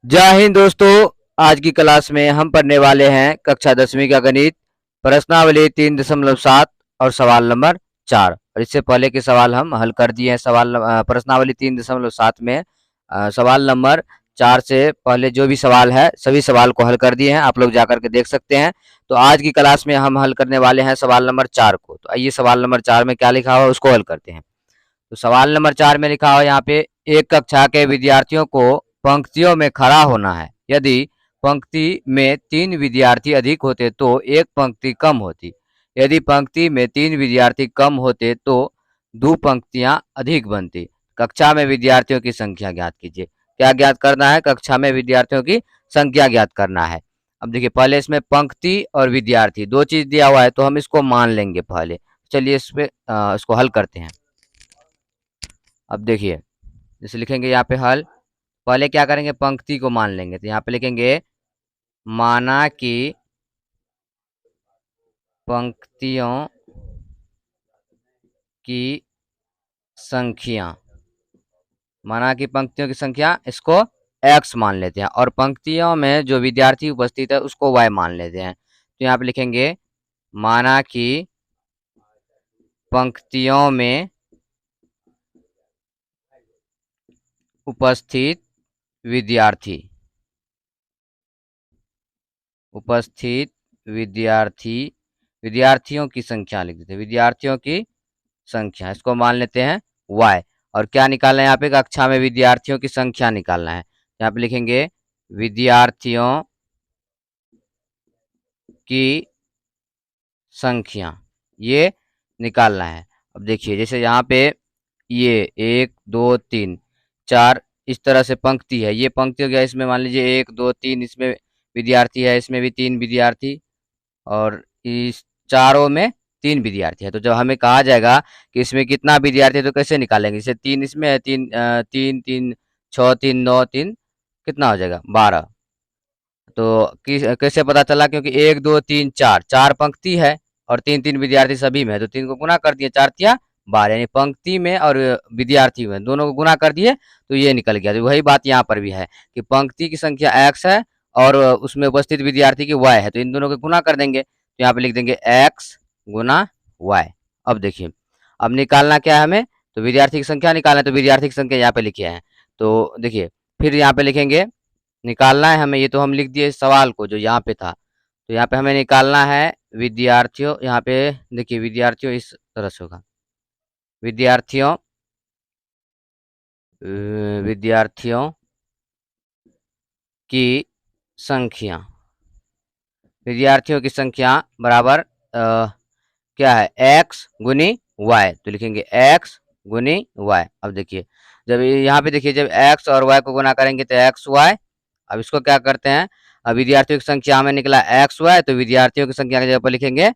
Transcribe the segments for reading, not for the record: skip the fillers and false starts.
जय हिंद दोस्तों। आज की क्लास में हम पढ़ने वाले हैं कक्षा 10वीं का गणित, प्रश्नावली 3.7 और सवाल नंबर 4। और इससे पहले के सवाल हम हल कर दिए हैं। प्रश्नावली 3.7 में सवाल नंबर 4 से पहले जो भी सवाल है सभी सवाल को हल कर दिए हैं। आप लोग जाकर के देख सकते हैं। तो आज की क्लास में हम हल करने वाले हैं सवाल नंबर 4 को। तो आइए सवाल नंबर 4 में क्या लिखा हुआ है उसको हल करते हैं। तो सवाल नंबर 4 में लिखा हुआ यहाँ पे, एक कक्षा के विद्यार्थियों को पंक्तियों में खड़ा होना है। यदि पंक्ति में 3 विद्यार्थी अधिक होते तो एक पंक्ति कम होती। यदि पंक्ति में 3 विद्यार्थी कम होते तो 2 पंक्तियां अधिक बनती। कक्षा में विद्यार्थियों की संख्या ज्ञात कीजिए। क्या ज्ञात करना है? कक्षा में विद्यार्थियों की संख्या ज्ञात करना है। अब देखिए, पहले इसमें पंक्ति और विद्यार्थी दो चीज दिया हुआ है तो हम इसको मान लेंगे पहले। चलिए इसको हल करते हैं। अब देखिए, जैसे लिखेंगे यहाँ पे हल, पहले क्या करेंगे, पंक्ति को मान लेंगे। तो यहाँ पे लिखेंगे माना कि पंक्तियों की संख्या, माना कि पंक्तियों की संख्या, इसको x मान लेते हैं और पंक्तियों में जो विद्यार्थी उपस्थित है उसको y मान लेते हैं। तो यहाँ पे लिखेंगे माना कि पंक्तियों में उपस्थित विद्यार्थी विद्यार्थियों की संख्या लिख देते हैं। विद्यार्थियों की संख्या, इसको मान लेते हैं y। और क्या निकालना है यहाँ पे? कक्षा में विद्यार्थियों की संख्या निकालना है। यहाँ पे लिखेंगे विद्यार्थियों की संख्या, ये निकालना है। अब देखिए, जैसे यहाँ पे ये 1 2 3 4 इस तरह से पंक्ति है। ये पंक्ति हो गया। इसमें मान लीजिए 1 2 3 इसमें विद्यार्थी है, इसमें भी 3 विद्यार्थी, और इस चारों में 3 विद्यार्थी है। तो जब हमें कहा जाएगा कि इसमें कितना विद्यार्थी है तो कैसे निकालेंगे? जैसे 3 इसमें है, 3 3 6 3 9 3 कितना हो जाएगा? 12। तो कैसे पता चला? क्योंकि 1 2 3 4 4 पंक्ति है और 3 3 विद्यार्थी सभी में है। तो 3 को गुना कर दिए, 4 तिया 12, यानी पंक्ति में और विद्यार्थी में दोनों को गुना कर दिए तो ये निकल गया। तो वही बात यहाँ पर भी है कि पंक्ति की संख्या x है और उसमें उपस्थित विद्यार्थी की y है। तो इन दोनों को गुना कर देंगे। तो यहाँ पे लिख देंगे x गुना y। अब देखिए, अब निकालना क्या है हमें? तो विद्यार्थी की संख्या निकालना है। तो विद्यार्थी की संख्या यहाँ पे लिखे हैं। तो देखिए, फिर यहाँ पे लिखेंगे निकालना है हमें। ये तो हम लिख दिए सवाल को जो यहाँ पे था। तो यहाँ पे हमें निकालना है विद्यार्थियों। यहाँ पे देखिए, विद्यार्थियों इस तरह से होगा, विद्यार्थियों विद्यार्थियों की संख्या, विद्यार्थियों की संख्या बराबर क्या है? x गुनी y। तो लिखेंगे x गुनी y। अब देखिए, जब यहाँ पे देखिए, जब x और y को गुना करेंगे तो x y। अब इसको क्या करते हैं, अब विद्यार्थियों की संख्या हमें निकला x y, तो विद्यार्थियों की संख्या की जगह पर लिखेंगे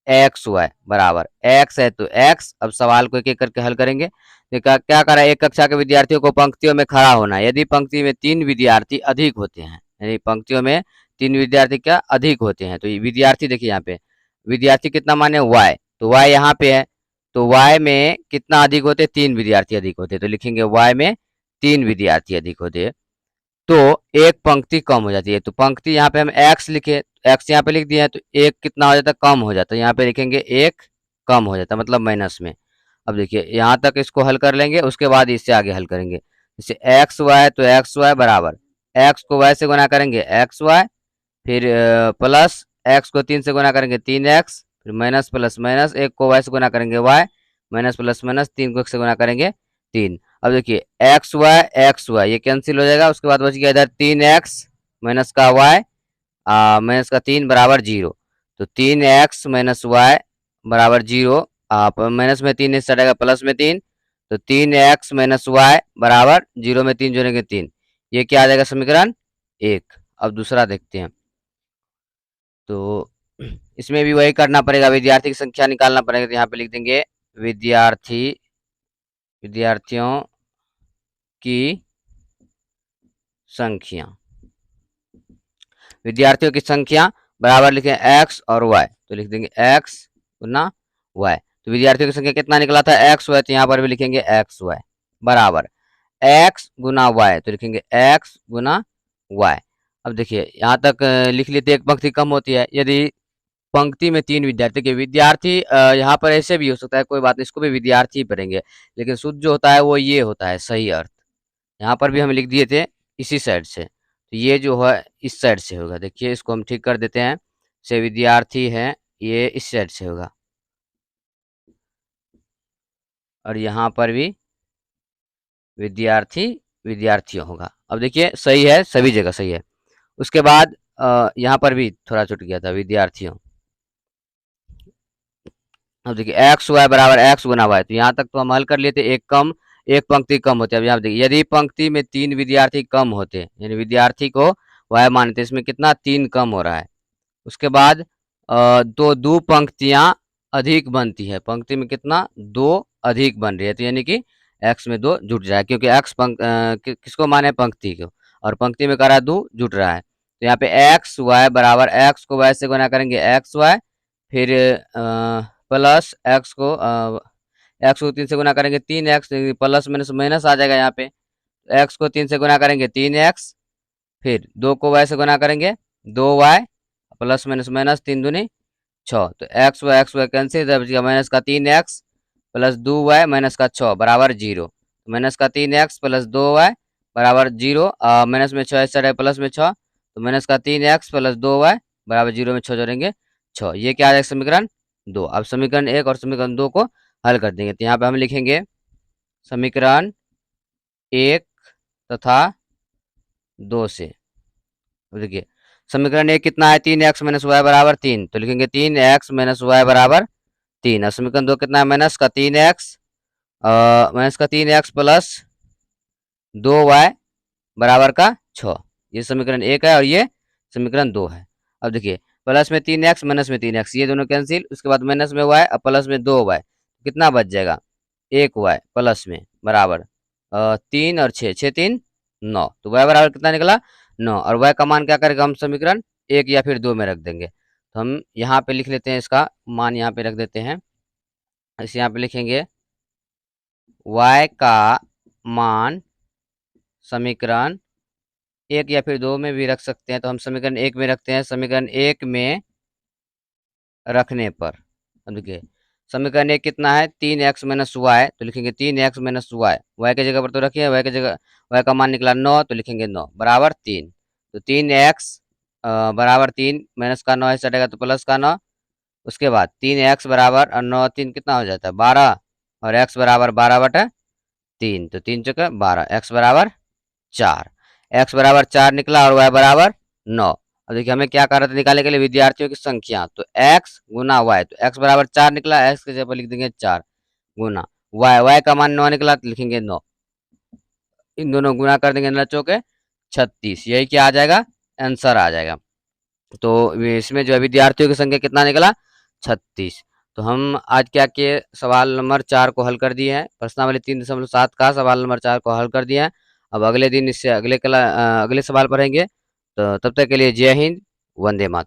एक्स वाई बराबर x है तो x। अब सवाल को एक एक करके हल करेंगे। देखा क्या करा, एक कक्षा के विद्यार्थियों को पंक्तियों में खड़ा होना है। यदि पंक्ति में 3 विद्यार्थी अधिक होते हैं, यानी पंक्तियों में 3 विद्यार्थी क्या अधिक होते हैं, तो ये विद्यार्थी देखिए, यहाँ पे विद्यार्थी कितना माने y, तो y यहाँ पे है। तो y में कितना अधिक होते? 3 विद्यार्थी अधिक होते। तो लिखेंगे y में 3 विद्यार्थी अधिक होते तो एक पंक्ति कम हो जाती है। तो पंक्ति यहाँ पे हम x लिखे, x यहाँ पे लिख दिया है, तो एक कितना हो जाता है? कम हो जाता है। यहाँ पे लिखेंगे एक कम हो जाता है, मतलब माइनस में। अब देखिए, यहाँ तक इसको हल कर लेंगे, उसके बाद इससे आगे हल करेंगे। जैसे एक्स वाई, तो एक्स वाई बराबर एक्स को वाई से गुना करेंगे एक्स वाई, फिर प्लस एक्स को 3 से गुना करेंगे 3x, फिर माइनस प्लस माइनस, एक को वाई से गुना करेंगे वाई, माइनस प्लस माइनस, 3 को x से गुना करेंगे 3। अब देखिए एक्स वाई ये कैंसिल हो जाएगा। उसके बाद बच गया इधर 3x माइनस का y, माइनस का 3 बराबर 0। तो 3x माइनस वाई बराबर 0। माइनस में 3 से हटेगा, प्लस में 3। तो 3x माइनस वाई बराबर 0 में 3 जोड़ेंगे 3। ये क्या आ जाएगा? समीकरण 1। अब दूसरा देखते हैं। तो इसमें भी वही करना पड़ेगा, विद्यार्थी की संख्या निकालना पड़ेगा। तो यहाँ पे लिख देंगे विद्यार्थियों की संख्या, विद्यार्थियों की संख्या बराबर लिखे x और y। तो लिख देंगे x गुना y। तो विद्यार्थियों की संख्या कितना निकला था? x y। तो यहाँ पर भी लिखेंगे x y बराबर x गुना y। तो लिखेंगे x गुना y। अब देखिए यहाँ तक लिख लेते एक पंक्ति कम होती है। यदि पंक्ति में 3 विद्यार्थी के विद्यार्थी यहाँ पर ऐसे भी हो सकता है, कोई बात नहीं, इसको भी विद्यार्थी ही पढ़ेंगे, लेकिन शुद्ध जो होता है वो ये होता है सही अर्थ। यहाँ पर भी हम लिख दिए थे इसी साइड से, तो ये जो है इस साइड से होगा। देखिए इसको हम ठीक कर देते हैं, से विद्यार्थी है ये इस साइड से होगा, और यहाँ पर भी विद्यार्थी विद्यार्थियों होगा। अब देखिए सही है, सभी जगह सही है। उसके बाद यहाँ पर भी थोड़ा छूट गया था, विद्यार्थियों। अब देखिए एक्स वाई बराबर एक्स गुना वाई, तो यहाँ तक तो हम हल कर लेते, एक पंक्ति कम होती है। अब यहाँ देखिए यदि पंक्ति में 3 विद्यार्थी कम होते, यानी विद्यार्थी को वाई मानते, इसमें कितना 3 कम हो रहा है। उसके बाद तो 2 पंक्तियां अधिक बनती है, पंक्ति में कितना 2 अधिक बन रही है, तो यानी कि एक्स में 2 जुट रहा है, क्योंकि एक्स किसको माने, पंक्ति को, और पंक्ति में करा 2 जुट रहा है। तो यहाँ पे एक्स वाई बराबर एक्स को वाई से गुना करेंगे एक्स वाई, फिर प्लस एक्स को 3 से गुना करेंगे 3x, प्लस माइनस माइनस आ जाएगा यहाँ पे। एक्स को 3 से गुना करेंगे 3x, फिर 2 को y से गुना करेंगे 2y, प्लस माइनस माइनस 3 दूनी 6, तो एक्स वाई कैंसिल, बचेगा माइनस का 3x प्लस 2y माइनस का 6 बराबर 0। माइनस का 3x प्लस 2y बराबर 0, माइनस में 6 ऐसा प्लस में 6, तो माइनस का 3x प्लस 2y बराबर 0 में 6 जोड़ेंगे 6। ये क्या आ जाएगा, समीकरण 2। अब समीकरण 1 और समीकरण 2 को हल कर देंगे, तो यहाँ पे हम लिखेंगे समीकरण 1 तथा 2 से। देखिए समीकरण 1 कितना है, 3x माइनस वाई बराबर 3, तो लिखेंगे 3x माइनस वाई बराबर 3। और समीकरण 2 कितना है, माइनस का 3x प्लस 2y बराबर का 6। ये समीकरण 1 है और ये समीकरण 2 है। अब देखिए प्लस में 3x माइनस में 3x, ये दोनों कैंसिल, उसके बाद माइनस में y और प्लस में 2y, कितना बच जाएगा 1y प्लस में बराबर 3 और 6, 6 3 9, तो y बराबर कितना निकला 9। और y का मान क्या करेगा, हम समीकरण 1 या फिर 2 में रख देंगे। तो हम यहाँ पे लिख लेते हैं, इसका मान यहाँ पे रख देते हैं। इसे यहाँ पे लिखेंगे y का मान समीकरण 1 या फिर 2 में भी रख सकते हैं, तो हम समीकरण 1 में रखते हैं। समीकरण 1 में रखने पर अब देखिए समीकरण 1 कितना है, 3x माइनस वाई, तो लिखेंगे 3x माइनस वाई, वाई की जगह पर तो रखिए, वाई की जगह वाई का मान निकला 9, तो लिखेंगे 9 बराबर 3। तो 3x बराबर 3, माइनस का 9 ऐसा रहेगा तो प्लस का 9। उसके बाद 3x बराबर 9 3 कितना हो जाता है 12, और x बराबर 12/3, तो 3 चौके 12, x बराबर 4, x बराबर 4 निकला और y बराबर 9। अब देखिए हमें क्या कर रहे थे, निकालने के लिए विद्यार्थियों की संख्या, तो x गुना y, तो x बराबर 4 निकला, x के जगह पर लिख देंगे 4 गुना y का मान 9 निकला, तो लिखेंगे 9, इन दोनों गुना कर देंगे 9 चौके 36, यही क्या आ जाएगा, आंसर आ जाएगा। तो इसमें जो है विद्यार्थियों की संख्या कितना निकला 36। तो हम आज क्या किए, सवाल नंबर 4 को हल कर दिए हैं, प्रश्नावली 3.7 का सवाल नंबर 4 को हल कर दिए हैं। अब अगले दिन इससे अगले सवाल पढ़ेंगे। तो तब तक के लिए जय हिंद, वंदे मातरम।